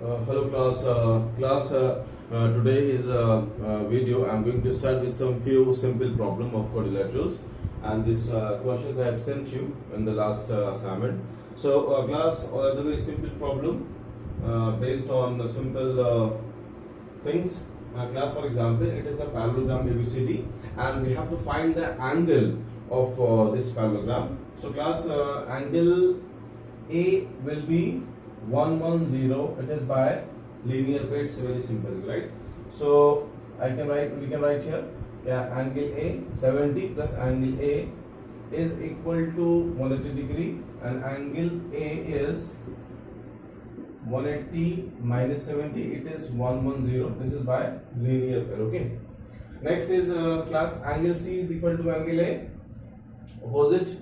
Hello class. Today is a video. I'm going to start with some few simple problem of quadrilaterals, and these questions I have sent you in the last assignment. So class, the very simple problem based on the simple things. Class, for example, it is the parallelogram ABCD, and we have to find the angle of this parallelogram. So class, angle A will be 110. It is by linear way. It's very simple, right? So we can write here, angle A 70 plus angle A is equal to 180 degree, and angle A is 180 minus 70, it is 110. This is by linear pair. Okay, next is class, angle C is equal to angle A. Opposite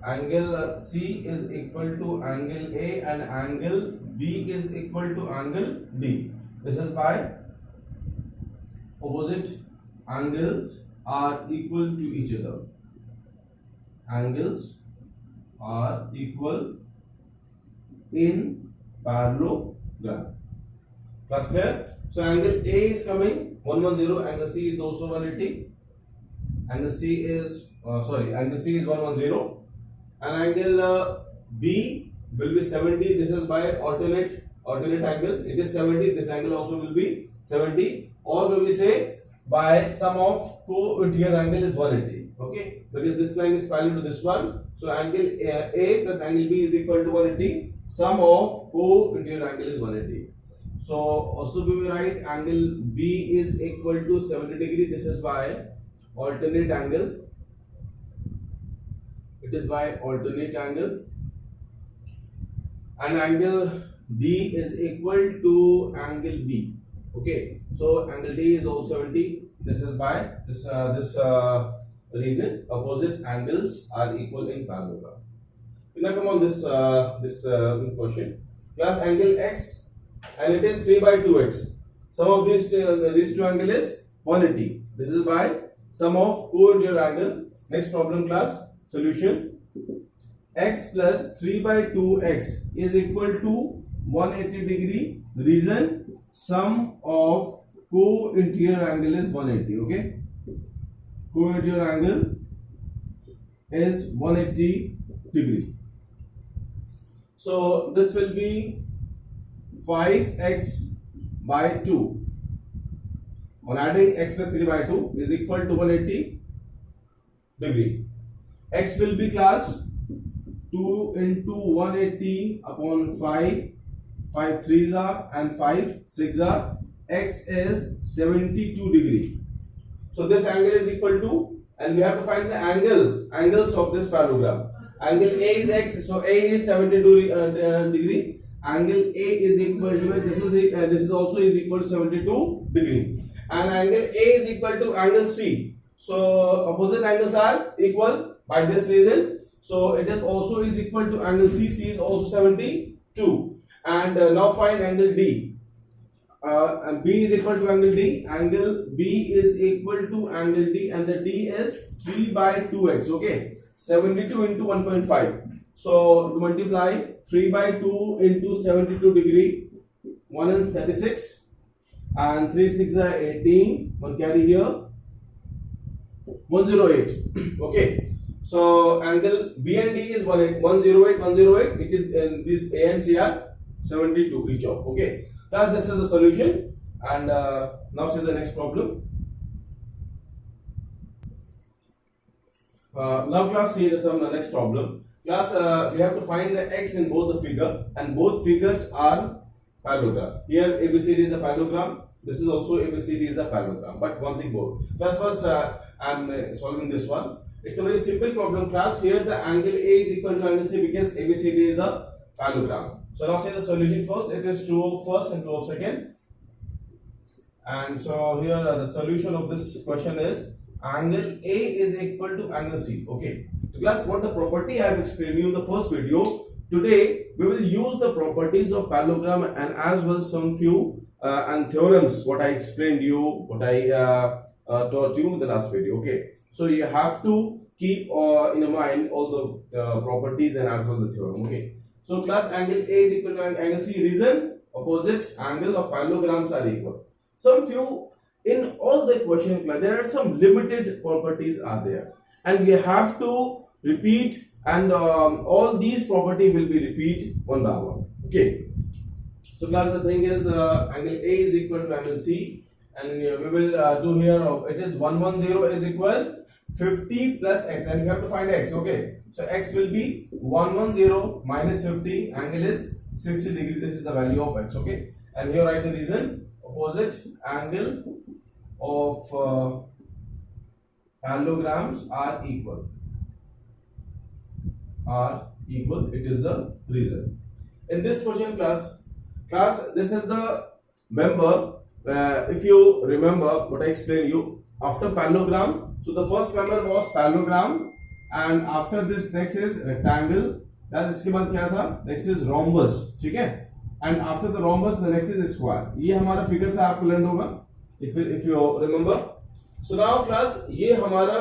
angle C is equal to angle A, and angle B is equal to angle D. This is by opposite angles are equal to each other. Angles are equal in parallelogram. Class clear? So angle A is coming 110, angle C is also 180. Angle C is angle C is 110. And angle B will be 70. This is by alternate angle. It is 70. This angle also will be 70. Or when we say by sum of co-interior angle is 180. Okay, because this line is parallel to this one. So angle A plus angle B is equal to 180. Sum of co-interior angle is 180. So also we will write angle B is equal to 70 degree. This is by alternate angle. It is by alternate angle, and angle D is equal to angle B. Okay, so angle D is also 70. This is by this reason opposite angles are equal in parallelogram. Now come on this question. Class, angle X, and it is 3 by 2x. Sum of these two angle is 180. This is by sum of co-interior angle. Next problem, class. Solution: x plus 3 by 2x is equal to 180 degree. Reason: sum of co-interior angle is 180. Okay, co-interior angle is 180 degree. So this will be 5x by 2. On adding x plus 3 by 2 is equal to 180 degree. X will be, class, 2 into 180 upon 5. 5 3s are and 5 6 are. X is 72 degree. So this angle is equal to, and we have to find the angles of this parallelogram. Angle A is x, so A is 72 degree. Angle A is equal to, this is also is equal to 72 degree. And angle A is equal to angle C. So opposite angles are equal by this reason. So it is also is equal to angle C. C is also 72. And now find angle D. And B is equal to angle D. Angle B is equal to angle D, and the D is 3 by 2x. Okay, 72 into 1.5. So to multiply 3 by 2 into 72 degree, 1 is 36, and 3 6 are 18. One carry here, 108. Okay, so angle B and D is 108. It is these A and C are 72 each of. Okay, thus this is the solution. And now see the next problem. Now class, see the next problem. Class, we have to find the x in both the figure, and both figures are parallelogram. Here ABCD is a parallelogram. This is also ABCD is a parallelogram. But one thing more. Class, first I am solving this one. It's a very simple problem, class. Here the angle A is equal to angle C because ABCD is a parallelogram. So now say the solution first. It is 2 of first and 2 of second. And so here the solution of this question is angle A is equal to angle C. Okay. So class, what the property I have explained you in the first video. Today we will use the properties of parallelogram and as well some few and theorems what I explained you, what I taught you in the last video. Okay. So you have to keep in your mind all the properties and as well the theorem. Okay. So class, angle A is equal to angle C. Reason, opposite angle of parallelograms are equal. Some few in all the question class there are some limited properties are there, and we have to repeat, and all these property will be repeat one by one. Okay, so class, the thing is angle A is equal to angle C, and we will do here it is 110 is equal 50 plus x, and we have to find x. Okay, so x will be 110 minus 50, angle is 60 degree. This is the value of x. Okay, and here write the reason: opposite angle of parallelograms are equal. It is the reason. In this question class, this is the member. If you remember what I explained you after parallelogram, so the first member was parallelogram, and after this next is rectangle, इसके बाद क्या था, next is rhombus. ठीक है, and after the rhombus the next is square. ये हमारा figure था, आपको लर्न होगा if you remember. So now class, ये हमारा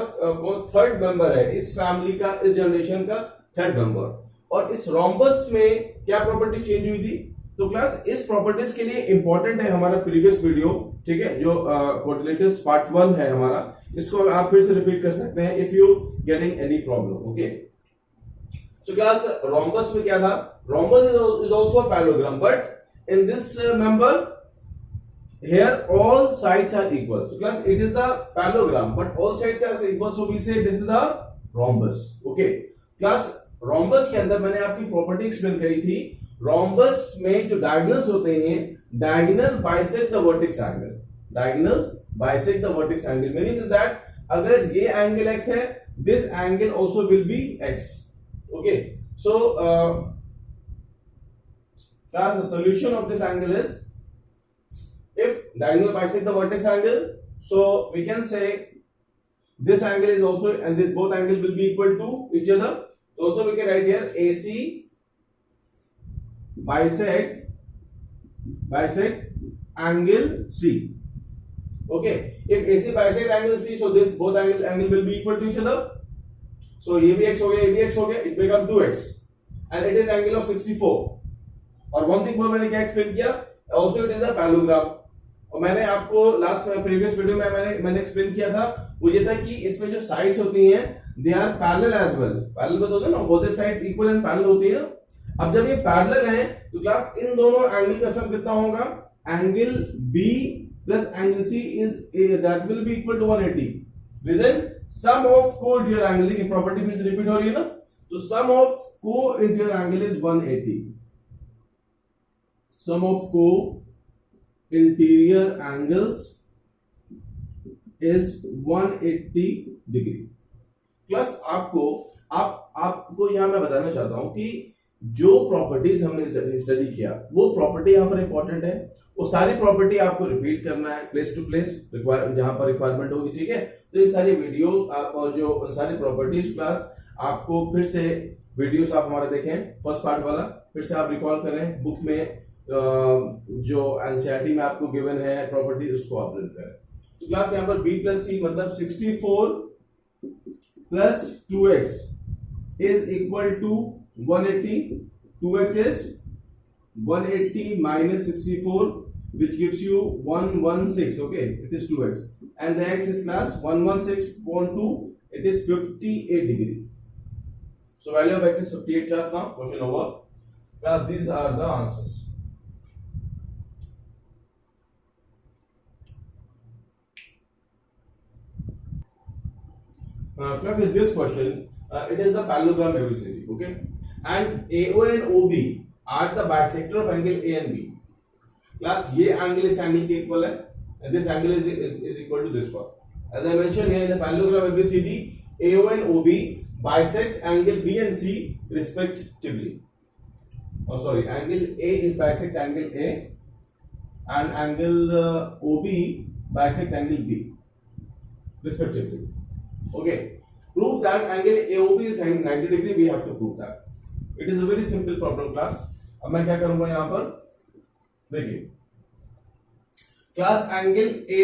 थर्ड मेंबर है इस फैमिली का, इस जनरेशन का थर्ड मेंबर. और इस rhombus में क्या प्रॉपर्टी चेंज हुई थी? तो क्लास इस प्रॉपर्टीज के लिए इंपॉर्टेंट है हमारा प्रीवियस वीडियो. ठीक है, जो कोऑर्डिनेटर्स पार्ट 1 है हमारा, इसको आप फिर से रिपीट कर सकते हैं if you getting any problem. Okay, so class rhombus में क्या था? Rhombus is also a parallelogram, but in this member here all sides are equal. So class, it is the parallelogram, but all sides are equal, so we say this is the rhombus. Okay class, rhombus के अंदर मैंने आपकी property explain करी थी. rhombus में जो diagonals होते हैं, diagonal bisect the vertex angle. Diagonals bisect the vertex angle, meaning is that अगर ये एंगल x है, this angle also will be x. Okay, so class, the solution of this angle is, if diagonal bisect the vertex angle, so we can say this angle is also, and this both angle will be equal to each other. Also we can write here AC bisect angle C. Okay, if AC bisect angle C, so this both angle will be equal to each other. So ये भी x हो गया, ये भी x हो गया, it becomes 2x, and it is angle of 64. और one thing more मैंने क्या एक्सप्लेन किया, also it is a parallelogram. और मैंने आपको लास्ट में प्रीवियस वीडियो में मैंने एक्सप्लेन किया था, वो ये था कि इसमें जो साइड्स होती हैं they are parallel as well. Parallel में होता है ना, both sides equal and parallel होती है ना. अब जब ये पैरेलल हैं तो क्लास इन दोनों एंगल का सम कितना होगा? Angle B plus angle C is that will be equal to 180. Reason, sum of co-interior angle की प्रॉपर्टी फिर से रिपीट हो रही है ना, तो sum of co-interior angle is 180. Sum of co-interior angles is 180 degree. Plus आपको यहां मैं बताना चाहता हूं कि जो प्रॉपर्टीज हमने स्टडी किया वो प्रॉपर्टी यहां पर इंपॉर्टेंट है. वो सारी प्रॉपर्टी आपको रिपीट करना है प्लेस टू प्लेस जहां पर रिक्वायरमेंट होगी. ठीक है, तो ये सारी वीडियोस आप जो सारी प्रॉपर्टीज क्लास आपको फिर से वीडियोस आप हमारा देखें, फर्स्ट पार्ट वाला फिर से आप रिकॉल करें, बुक में जो एनसीईआरटी में आपको गिवन है प्रॉपर्टी उसको आप रीड करें. तो क्लास यहां पर b प्लस सी मतलब 64 plus 2x is equal to 180. 2x is 180 minus 64, which gives you 116. Okay, it is 2x, and the x is class 116.2. It is 58 degree. So value of x is 58 class. Now question over. Class, these are the answers. Class, in this question, it is the parallelogram ABCD. Okay, and AO and OB are the bisector of angle A and B. Class, ये angle इस angle के equal है, and this angle is equal to this one. As I mentioned here in the parallelogram ABCD, AO and OB bisect angle B and C respectively. Oh sorry, angle A is bisect angle A, and angle OB bisect angle B respectively. Okay, prove that angle AOB is 90 degree. We have to prove that. It is a very simple problem class. अब मैं क्या करूंगा यहां पर देखिए, class angle A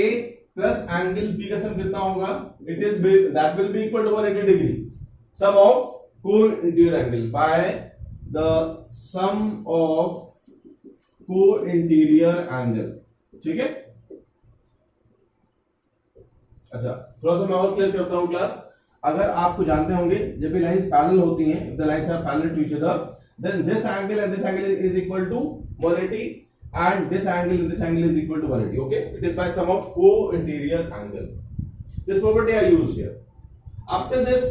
plus angle B का sum कितना होगा? It is that will be equal to 180 degree. Sum of co-interior angle by the sum of co-interior angle, ठीक है। अच्छा, थोड़ा सा मैं और क्लियर करता हूं क्लास। अगर आपको जानते होंगे जब ये लाइंस पैरेलल होती हैं, the lines are parallel to each other, then this angle and this angle is equal to 180 and this angle and this angle is equal to 180. Okay, it is by sum of co-interior angle. This property I used here. After this,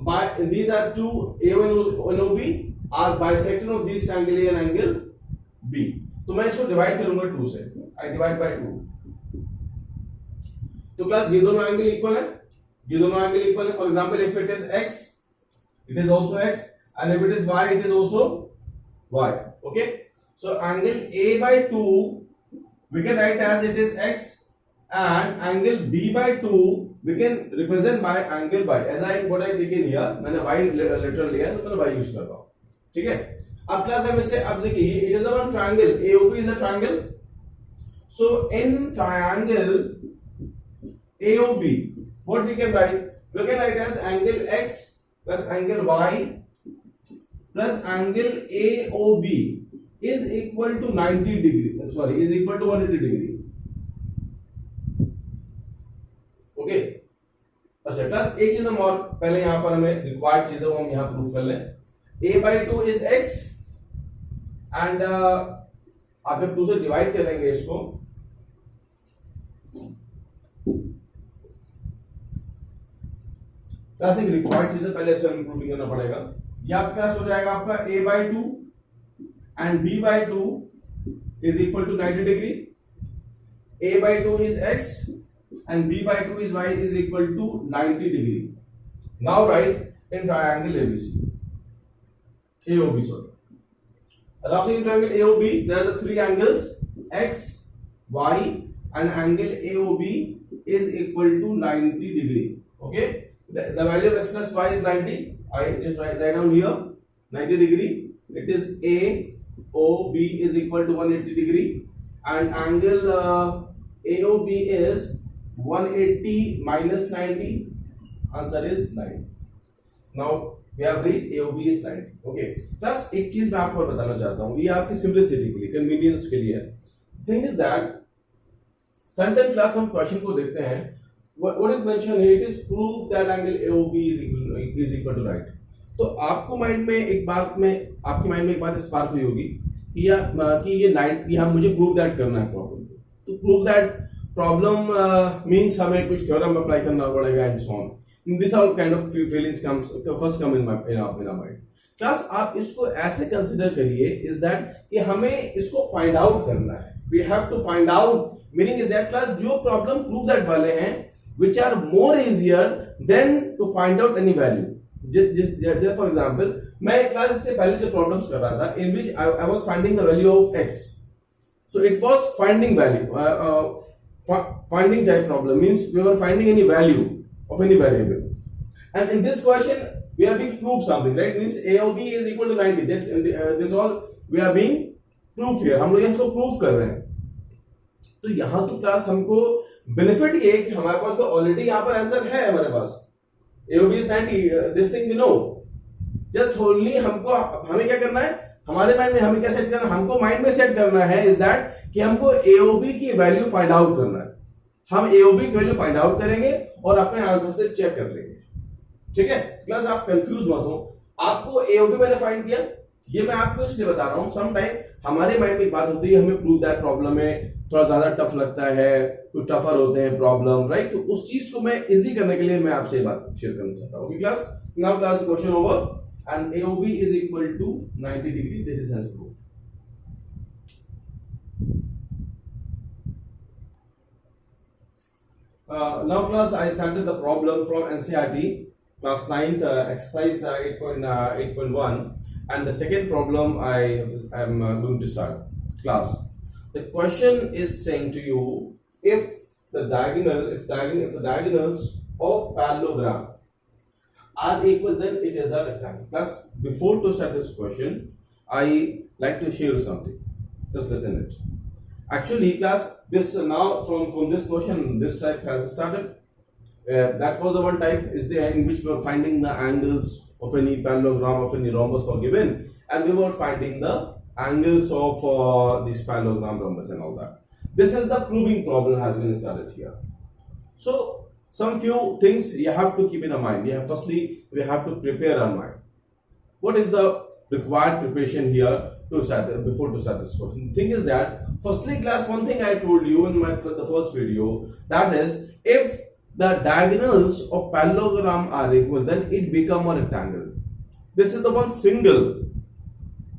by these are two AO and OB are bisector of these triangle A and angle B. तो मैं इसको divide करूंगा 2 से. I divide by 2. तो class ये दोनों angle equal है, ये दोनों एंगल इक्वल है. For example if it is x, it is also x, and if it is y, it is also y. Okay. So angle A by 2 we can write as it is x, and angle B by 2 we can represent by angle y. As I what I taken here, मैंने y literal लिया तो मैंने y use कर रहा हूँ, ठीक है. अब क्लास हम इससे अब देखिए it is a one triangle, AOB is a triangle. So in triangle AOB what we can write? We can write as angle x plus angle y plus angle AOB is equal to 90 degree, sorry, is equal to 180 degree. Okay. अच्छा class एक चीज हम और पहले यहां पर हमें required चीजें हम यहां प्रूफ कर लें. a by 2 is x and आप जब 2 से डिवाइड करेंगे इसको, क्लास एक रिक्वायर्ड चीजें पहले इससे हमें प्रूफ करना पड़ेगा. ये आपका क्लास हो जाएगा आपका a by 2 and b by 2 is equal to 90 degree. A by 2 is x and b by 2 is y is equal to 90 degree. Now write in triangle ABC, AOB, sorry. Now see in triangle AOB there are the three angles x, y and angle AOB is equal to 90 degree. Okay, the value of x plus y is 90. I just write down here 90 degree. It is AOB is equal to 180 degree and angle AOB is 180 minus 90. Answer is 90. Now we have reached AOB is 90. Okay. Plus एक चीज मैं आपको बताना चाहता हूँ, ये आपकी simplicity के लिए, कन्वीनियंस के लिए है. Thing is that sometime class हम क्वेश्चन को देखते हैं, what is mentioned here, it is proof that angle AOB is equal to right. तो आपको माइंड में एक बात में आपके माइंड में एक बात स्पार्क हुई होगी कि ये 90 हम मुझे प्रूव दैट करना है प्रॉब्लम को. तो प्रूव दैट प्रॉब्लम मींस हमें कुछ थ्योरम अप्लाई करना पड़ेगा and so on. This all kind of feelings comes first come in our mind. Class आप इसको ऐसे कंसीडर करिए इज दैट कि हमें इसको फाइंड आउट करना है. We have to find out, meaning is that class जो प्रॉब्लम प्रूव दैट वाले हैं which are more easier than to find out any value. Just for example, मैं क्लास इससे पहले जो प्रॉब्लम्स कर रहा था in which I was finding the value of x. So it was finding value, finding type problem means we were finding any value of any variable. And in this question we are being proved something, right? Means AOB is equal to 90. This all we are being proof here. हम लोग इसको proof कर रहे हैं. तो यहां तो class हमको बेनिफिट ये कि हमारे पास तो ऑलरेडी यहां पर आंसर है हमारे पास. AOB is 90. This thing we know. Just only हमको हमें क्या करना है, हमारे माइंड में हमें क्या सेट करना है, हमको माइंड में सेट करना है इज दैट कि हमको AOB की वैल्यू फाइंड आउट करना है. हम AOB की वैल्यू फाइंड आउट करेंगे और अपने आंसर से चेक कर लेंगे. ठीक है क्लास, आप कंफ्यूज मत हो. आपको AOB मैंने फाइंड किया, ये मैं आपको इसलिए बता रहा हूं. सम टाइम हमारे माइंड में एक बात होती है, हमें प्रूव दैट प्रॉब्लम में थोड़ा ज्यादा टफ लगता है, कुछ टफर होते हैं प्रॉब्लम, राइट. तो उस चीज को मैं इजी करने के लिए मैं आपसे ये बात शेयर करना चाहता हूं. Class now class question over and AOB is equal to 90 degree. This is has proof. Now class I started the problem from NCERT class 9th exercise 8.1 and the second problem I am going to start class. The question is saying to you, if the diagonals of parallelogram are equal, then it is a rectangle. Class, before to start this question, I like to share something. Just listen it. Actually, class, this now from this question, this type has started. That was the one type is there in which we were finding the angles of any parallelogram of any rhombus were given, and we were finding the angles of these parallelogram rhombus and all that. This is the proving problem has been started here. So some few things you have to keep in mind. Firstly, we have to prepare our mind. What is the required preparation here to start before to start this question? The thing is that firstly, class, one thing I told you in the first video, that is, if the diagonals of parallelogram are equal, then it become a rectangle. This is the one single.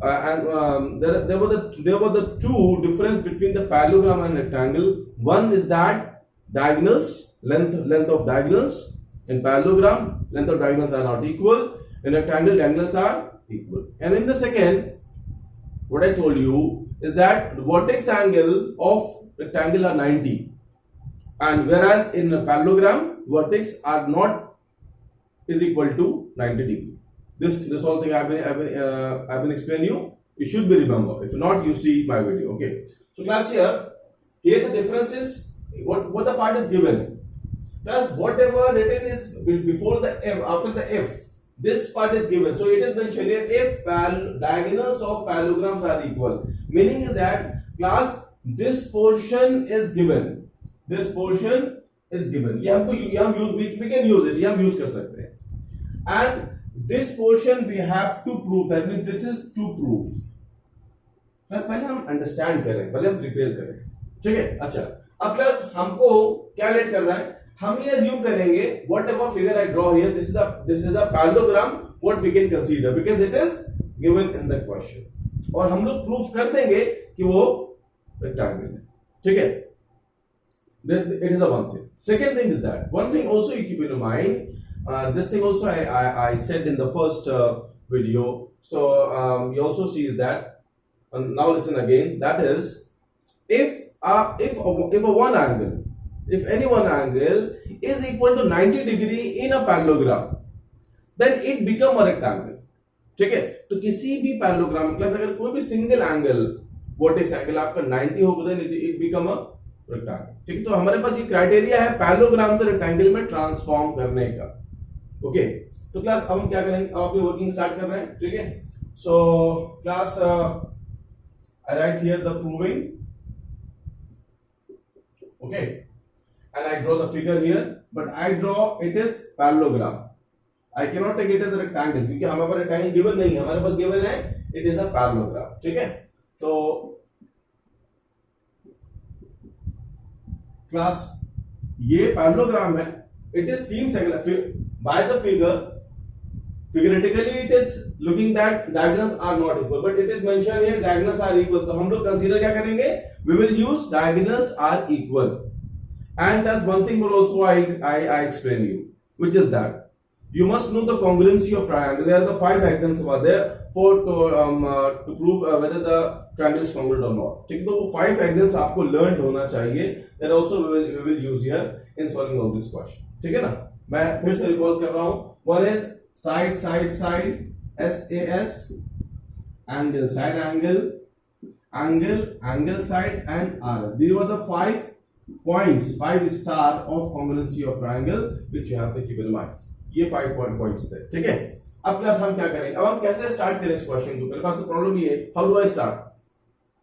There were the two difference between the parallelogram and rectangle. One is that diagonals, length of diagonals. In parallelogram, length of diagonals are not equal. In rectangle, diagonals are equal. And in the second, what I told you is that the vertex angle of rectangle are 90, and whereas in a parallelogram, vertex are not is equal to 90 degree. This whole thing I've been explaining you. You should be remember. If not, you see my video. Okay. So class, here the difference is what the part is given. Thus, whatever written is before the f, after the f, this part is given. So it is mentioned here if diagonals of parallelograms are equal. Meaning is that class, this portion is given. This portion is given. We can use it. हम use कर सकते हैं. And this portion we have to prove. That means this is to prove. Class, पहले हम understand करें, पहले हम prepare करें. ठीक है? अच्छा. अब class हमको क्या लेट कर रहा है? हम ये assume करेंगे whatever figure I draw here, this is a parallelogram. What we can consider because it is given in the question. और हम लोग proof कर देंगे कि वो rectangle है. ठीक है? It is the one thing. Second thing is that one thing also you keep in mind. This thing also I said in the first video. So you also see is that now listen again. That is if a one angle, if any one angle is equal to 90 degree in a parallelogram, then it become a rectangle. ठीक है? तो किसी भी parallelogram class अगर कोई भी single angle vertex angle आपका 90 होगा, then it become a rectangle. ठीक है? तो हमारे पास ये क्राइटेरिया है parallelogram से rectangle में ट्रांसफॉर्म करने का. ओके, तो क्लास अब हम क्या करेंगे? अब अपनी वर्किंग स्टार्ट कर रहे हैं. ठीक है? So class I write here the proving. Okay, and I draw the figure here, but I draw it is parallelogram. I cannot take it as a rectangle क्योंकि हमारे पास rectangle given नहीं है. हमारे पास given है it is a parallelogram. ठीक है? तो class ये parallelogram है. It is seems by the figure. Figuratively it is looking that diagonals are not equal, but it is mentioned here diagonals are equal. तो हम लोग consider क्या करेंगे? We will use diagonals are equal. And that's one thing more also I explain you, which is that you must know the congruency of triangle. There are the 5 examples over there to prove whether the triangle is congruent or not. ठीक है? तो वो 5 examples आपको learned होना चाहिए. That also we will use here in solving all this question. ठीक है ना? मैं फिर से रिकॉल कर रहा हूँ. One is side SAS, angle side angle side and R. These were the 5 points, 5 star of congruency of triangle which you have to keep in mind. ये 5 points थे. ठीक है? अब क्लास हम क्या करेंगे? अब हम कैसे स्टार्ट करें इस क्वेश्चन को? मेरे पास तो प्रॉब्लम ये है, how do I start?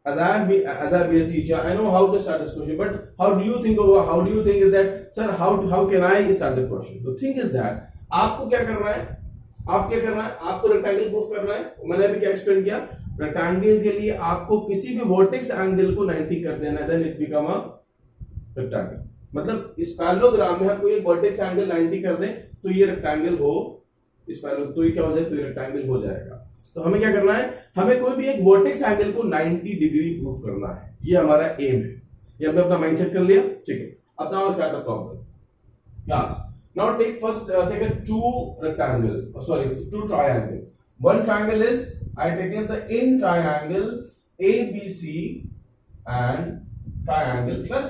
As I be a teacher, I know how to start this question, but how do you think is that, sir, how can I start the question? The thing is that आपको क्या करना है? आपको rectangle proof करना है. मैंने अभी क्या एक्सप्लेन किया? रेक्टेंगल के लिए आपको किसी भी वर्टेक्स एंगल को 90 कर देना है, then it become a rectangle. मतलब इस पैरेललोग्राम में हम कोई वर्टेक्स एंगल 90 कर दें तो ये रेक्टेंगल हो, इस पैरेलल तो ये क्या हो जाएगा? तो ये रेक्टेंगल हो जाएगा. तो हमें क्या करना है? हमें कोई भी एक वर्टेक्स एंगल को 90 डिग्री प्रूफ करना है. ये हमारा एम है. ये हमने अपना माइंड सेट कर लिया. ठीक है? अब now start the problem. Class now take a two triangle. One triangle is I taken the in triangle ABC and triangle plus.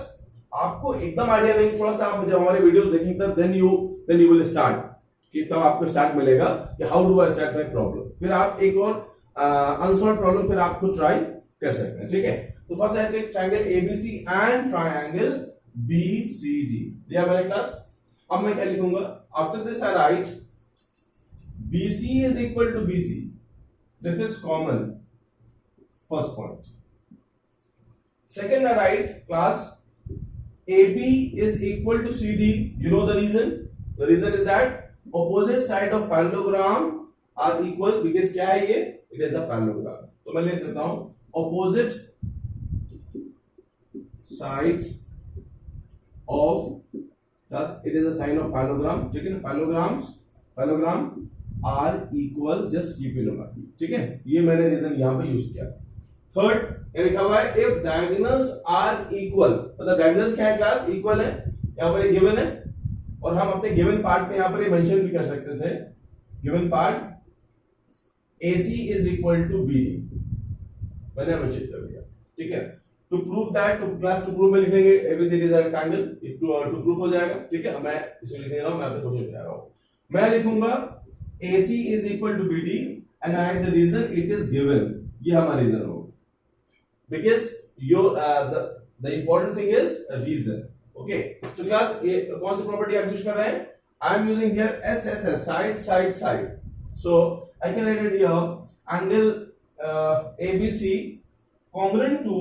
आपको एकदम आइडिया नहीं, थोड़ा सा आप जब हमारे वीडियोस देखेंगे तब then you will start कि तब आपको स्टार्ट मिलेगा कि how do I start my problem. फिर आप एक और अनसॉल्व प्रॉब्लम फिर आपको ट्राई कर सकते हैं. ठीक है? तो फर्स्ट है check triangle ABC and triangle BCD. दिया मेरे क्लास. अब मैं क्या लिखूंगा? After this I write BC is equal to BC. This is common. first point. Second, I write class AB is equal to CD. You know the reason? The reason is that opposite side of parallelogram are equal because क्या है ये? It is a parallelogram. तो मैं ले सकता हूं opposite sides of plus it is a sign of parallelogram. ठीक है ना? Parallelogram are equal. Just keep in mind. ठीक है? ये मैंने रीजन यहाँ पे यूज किया. थर्ड लिखा हुआ है इफ डायगोनल्स आर इक्वल, मतलब डायगोनल्स क्या है क्लास? इक्वल है. यहाँ पर गिवन है और हम अपने गिवन पार्ट में यहाँ पर मेंशन भी कर सकते थे. Given part AC is equal to BD, मैंने मेंशन कर दिया. ठीक है. To prove that, to class to prove में लिखेंगे ABCD is a rectangle. To proof हो जाएगा. ठीक है. मैं इसमें लिख रहा हूँ, मैं आपको क्वेश्चन कह रहा हूँ. मैं लिखूंगा AC is equal to BD and I have the reason it is given. ये हमारा रीजन होगा. Because the important thing is a reason. Okay. So class कौन सी प्रॉपर्टी आप यूज कर रहे हैं? I am using here SSS, side. So I can write it here. Angle ABC congruent to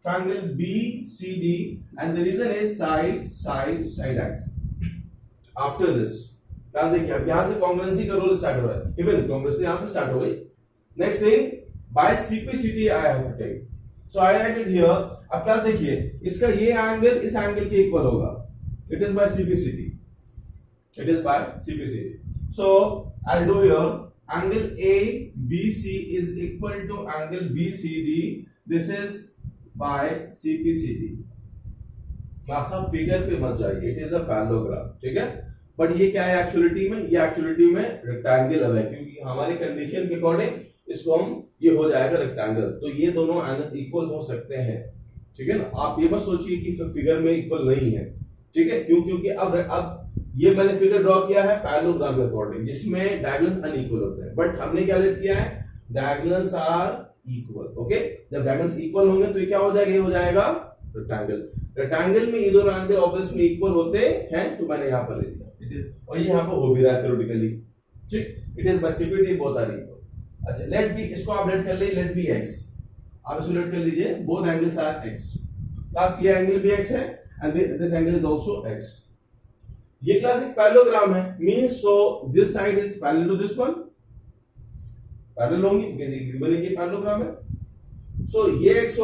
triangle BCD, and the reason is side axis. After this, class देखिए अब यहाँ से congruency का रोल स्टार्ट हो रहा है. Even congruency यहाँ से स्टार्ट हो गई. Next thing, by CPCT I have to take. So I write it here. अब क्लास देखिए इसका ये एंगल इस एंगल के इक्वल होगा. It is by CPCT. So I'll do here angle ABC is equal to angle BCD. This is by CPCT. Class आप figure पे मत जाइए. It is a parallelogram. ठीक है. बट ये क्या है एक्चुअलिटी में? ये एक्चुअलिटी में रेक्टेंगल है क्योंकि हमारे कंडीशन के अकॉर्डिंग इसको हम ये हो जाएगा रेक्टेंगल. तो ये दोनों एंगल्स इक्वल हो सकते हैं. ठीक है ना. आप ये मत सोचिए कि फिगर में इक्वल नहीं है. ठीक है. क्यों? क्योंकि अब ये मैंने फिगर ड्रॉ किया है पैरेललोग्राम के अकॉर्डिंग जिसमें डायगोनल्स अनइक्वल होते हैं. बट हमने क्या लेट किया है? Diagonals are equal. ओके. जब डायगोनल्स इक्वल होंगे तो ये क्या हो जाएगा? ये हो जाएगा रेक्टेंगल. रेक्टेंगल में ये दोनों एंगल ऑब्वियस में इक्वल होते हैं तो मैंने यहाँ पर ले लिया. इट इज और ये यहाँ पर हो भी रहा है थ्योरेटिकली. ठीक. It is by CPCT both are equal. अच्छा लेट बी, इसको आप लेट कर लीजिए. लेट बी एक्स, आप इसको लेट कर लीजिए. Both angles are x. Class ये एंगल भी एक्स है and this angle is also x. ये क्लास एक पैरेललोग्राम है. Means so this side is parallel to this one. Parallel होंगी बिकॉज़ ये गिवन है कि पैरेललोग्राम है. सो ये एक्स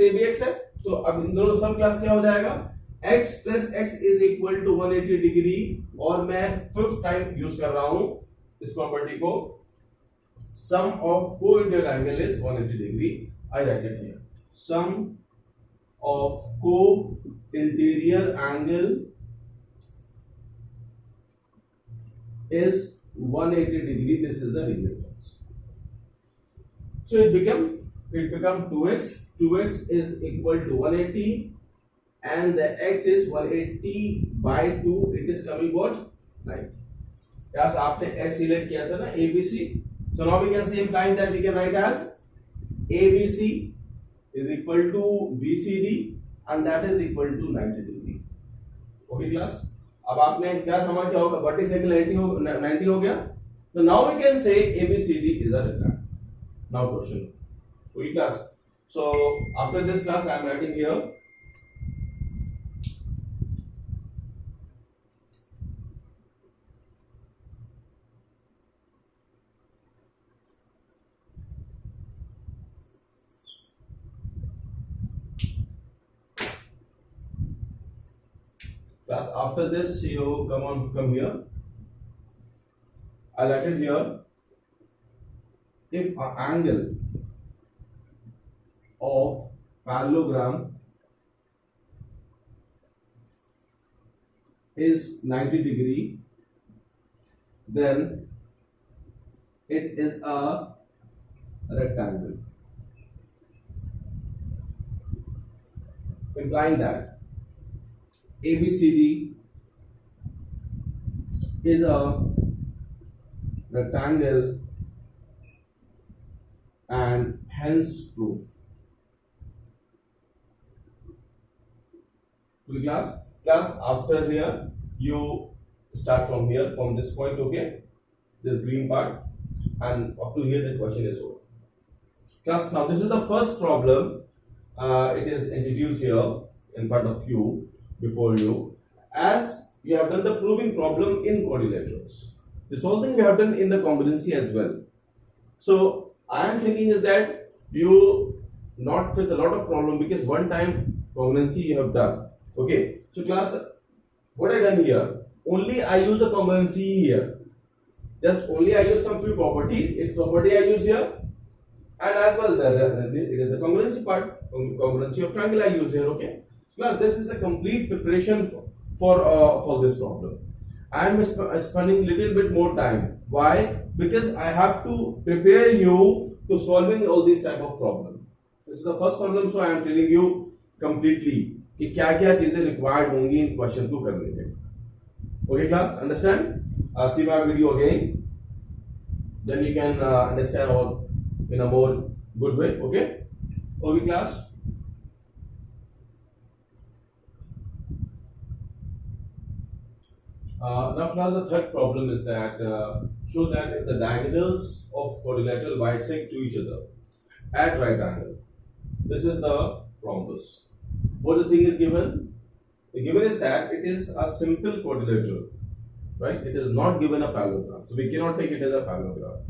ये भी एक्स है. तो अब इन दोनों सम क्लास क्या हो जाएगा? x plus x is equal to 180 degree. और मैं फिफ्थ टाइम यूज कर रहा हूं इस प्रॉपर्टी को. Sum of co-interior angle is 180 degree. I write it here. Sum of co-interior angle is 180 degree. This is the reason. So it become 2x. 2x is equal to 180, and the x is 180 by 2. It is coming what? 90. Yes, आपने x select किया था ना ABC. So now we can say implying that we can write as ABC is equal to BCD and that is equal to 90 degree. Okay class. अब आपने class हमारा क्या होगा? Vertex angle 90 हो गया. So now we can say ABCD is a rectangle. Now question. Okay class. So after this class I am writing here. Class after this you come here. I write it here. If an angle of parallelogram is 90 degree, then it is a rectangle. Implying that ABCD is a rectangle and hence proof. To the class after here you start from here, from this point. Okay, this green part, and up to here the question is over. Class, now this is the first problem. It is introduced here in front of you, before you, as you have done the proving problem in quadrilaterals. The solving we have done in the congruency as well. So I am thinking is that you not face a lot of problem because one time congruency you have done. Okay, so class, what I done here? Only I use the congruency here. Just only I use some few properties. Its property I use here, and as well it is the congruency part. Congruency of triangle I use here. Okay, class, this is the complete preparation for this problem. I am spending little bit more time. Why? Because I have to prepare you to solving all these type of problem. This is the first problem, so I am telling you completely कि क्या क्या चीजें required होंगी इन question को करने में. Okay, class, understand? See my video again. Then you can understand all in a more good way. Okay? Okay, class. Now, class, the third problem is that show that if the diagonals of quadrilateral bisect to each other at right angle. This is the rhombus. What the thing is given? The given is that it is a simple quadrilateral, right? It is not given a parallelogram, so we cannot take it as a parallelogram.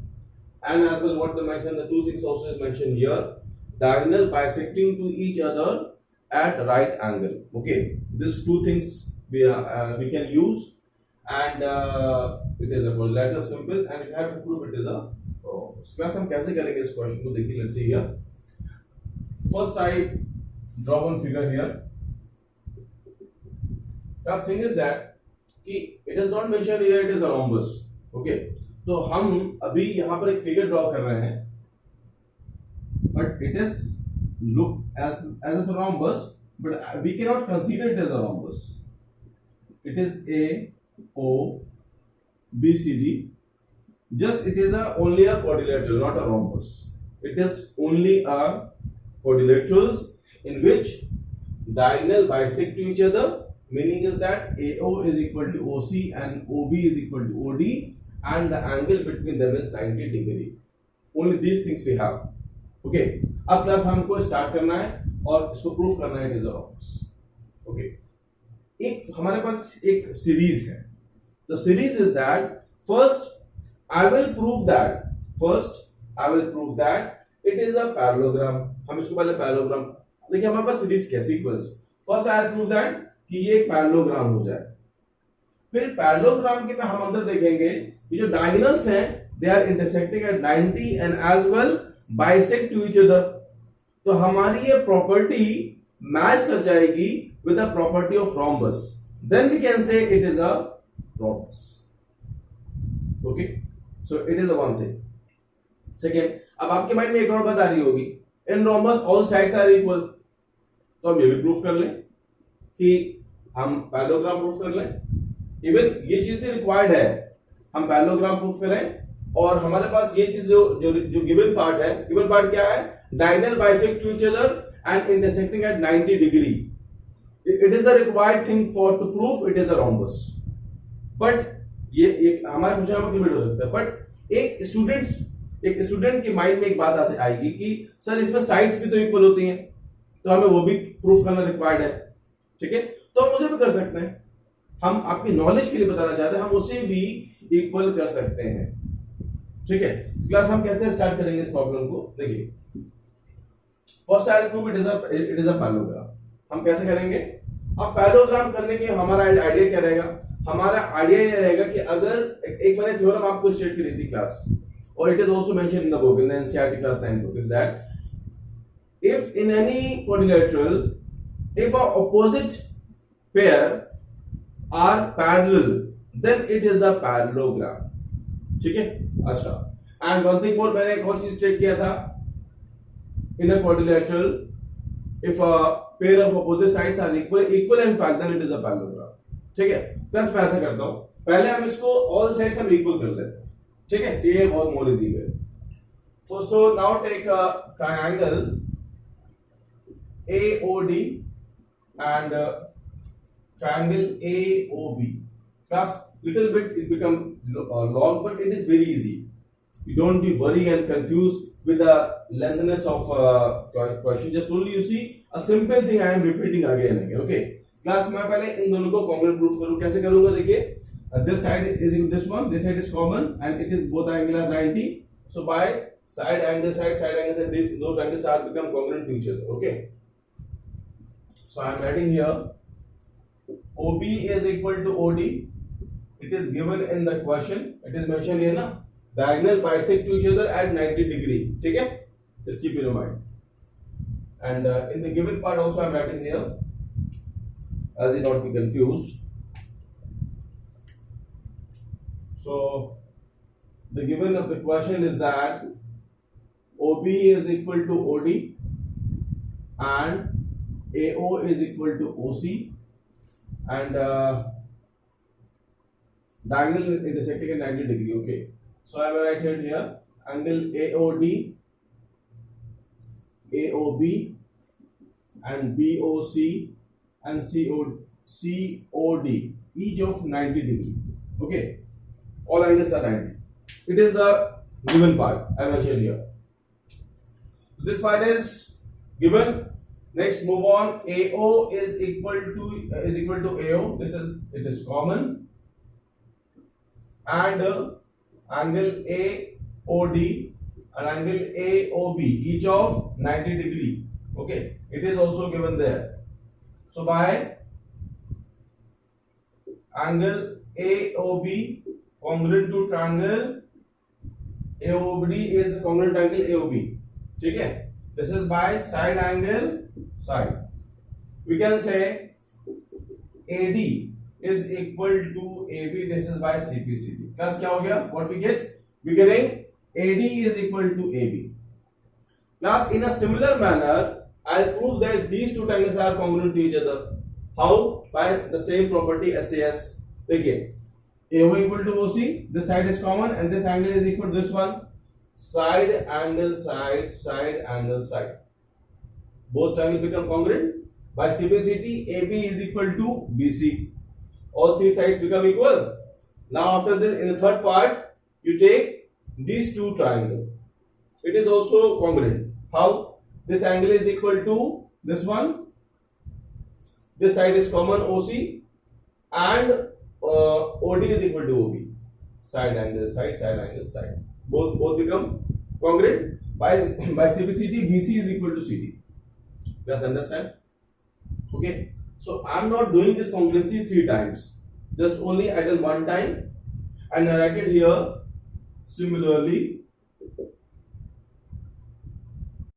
And as well, what they mentioned, the two things also is mentioned here: diagonal bisecting to each other at right angle. Okay, these two things we can use. And it is a quadrilateral simple, and we have to prove it is a rhombus. Class, हम कैसे करेंगे इस question को? देखिए, let's see here. First, I draw one figure here. Class, thing is that कि it is not mentioned here it is a rhombus. Okay, तो हम अभी यहाँ पर एक figure draw कर रहे हैं, but it is look as a rhombus, but we cannot consider it as a rhombus. It is a O, B, C, D. Just it is only a quadrilateral, not a rhombus. It is only a quadrilaterals in which diagonal bisect to each other. Meaning is that AO is equal to OC and OB is equal to OD, and the angle between them is 90 degree. Only these things we have. Okay. अब class हमको start करना है और इसको proof करना है, it is a rhombus. Okay, एक हमारे पास एक सीरीज है. The series is that first I will prove that it is a parallelogram. हम इसको पहले पैरेललोग्राम देखिए. हमारे पास सीरीज क्या sequence. First I will prove that कि ये एक पैरेललोग्राम हो जाए. फिर पैरेललोग्राम के में हम अंदर देखेंगे ये जो डायगोनल्स हैं they are intersecting at 90 and as well bisect to each other. तो हमारी ये प्रॉपर्टी मैच कर जाएगी with the property of rhombus. Then we can say it is a rhombus. Okay, so it is a one thing. Second, अब आपके mind में एक और बात आ रही होगी, in rhombus all sides are equal. तो हम ये भी प्रूफ कर लें कि हम पैरेललोग्राम प्रूफ कर लें. इवन ये चीज भी रिक्वायर्ड है, हम पैरेललोग्राम प्रूफ करें. और हमारे पास ये चीज जो गिवन पार्ट है, गिवन पार्ट क्या है? Diagonal bisect to each other and intersecting at 90 degree. It is the required thing for to prove it is a rhombus. But ये एक हमारे पूछने में लिमिट हो सकता है. बट एक स्टूडेंट के माइंड में एक बात आएगी कि सर इसमें साइड्स भी तो इक्वल होती हैं, तो हमें वो भी प्रूफ करना रिक्वायर्ड है. ठीक है, तो हम उसे भी कर सकते हैं. हम आपकी नॉलेज के लिए बताना चाहते हैं, हम उसे भी इक्वल कर सकते हैं. ठीक है, क्लास हम कैसे स्टार्ट करेंगे इस प्रॉब्लम को? देखिए, first I will prove it is a parallelogram. हम कैसे करेंगे? अब पैरेललोग्राम करने के हमारा आइडिया क्या रहेगा? हमारा आइडिया ये रहेगा कि अगर एक मैंने थ्योरम आपको स्टेट की दी थी क्लास, और it is also mention in the book, in the NCERT class 9 book, is that if in any quadrilateral if a opposite pair are parallel then it is a parallelogram. ठीक है, अच्छा. And one thing more, मैंने एक और चीज state किया था, in a quadrilateral if a pair of opposite sides are equal and parallel then it is a parallelogram. ठीक है, प्लस मैं ऐसा करता हूं, पहले हम इसको all sides हम इक्वल कर लेते हैं. ठीक है, ये बहुत मोर इजी है. So now take a triangle AOD and triangle AOB. Class, little bit it become long, but it is very easy. You don't be worry and confused with the lengthiness of question. Just only you see a simple thing I am repeating again and again. Okay, class में पहले इन दोनों को common proof करूं. कैसे करूंगा? देखिए, this side is in this one, this side is common and it is both angle are 90. So by side angle side, these those angles are become congruent to each other. Okay, so I am writing here OB is equal to OD. It is given in the question. It is mentioned here na, diagonal bisect to each other at 90 degree. ठीक है? Just keep in mind. And in the given part also I am writing here, as you not be confused. So the given of the question is that OB is equal to OD and AO is equal to OC and diagonal intersecting at 90 degree. Okay, so I will write here angle AOD, AOB and BOC and COD each of 90 degree. Okay, all angles are 90. It is the given part I mentioned here. This part is given. Next, move on. AO is equal to AO. It is common. And angle AOD and angle AOB each of 90 degree. Okay, it is also given there. So by angle AOB congruent to triangle AOB is congruent to angle AOB. ठीक है? This is by side angle side. We can say AD is equal to AB. This is by CPCD. Class क्या हो गया? What we get? We getting AD is equal to AB. Class, in a similar manner, I'll prove that these two triangles are congruent to each other. How? By the same property SAS. देखिए, AO equal to OC. This side is common and this angle is equal to this one. Side angle side, side angle side. Both triangles become congruent. By CPCD, AB is equal to BC. All three sides become equal. Now after this, in the third part, you take these two triangles. It is also congruent. How? This angle is equal to this one. This side is common OC and OD is equal to OB. Side angle side, side angle side. Both become congruent. By CPCD, BC is equal to CD. Just understand? Okay. So I am not doing this congruency 3 times. Just only I done one time and I write it here. Similarly,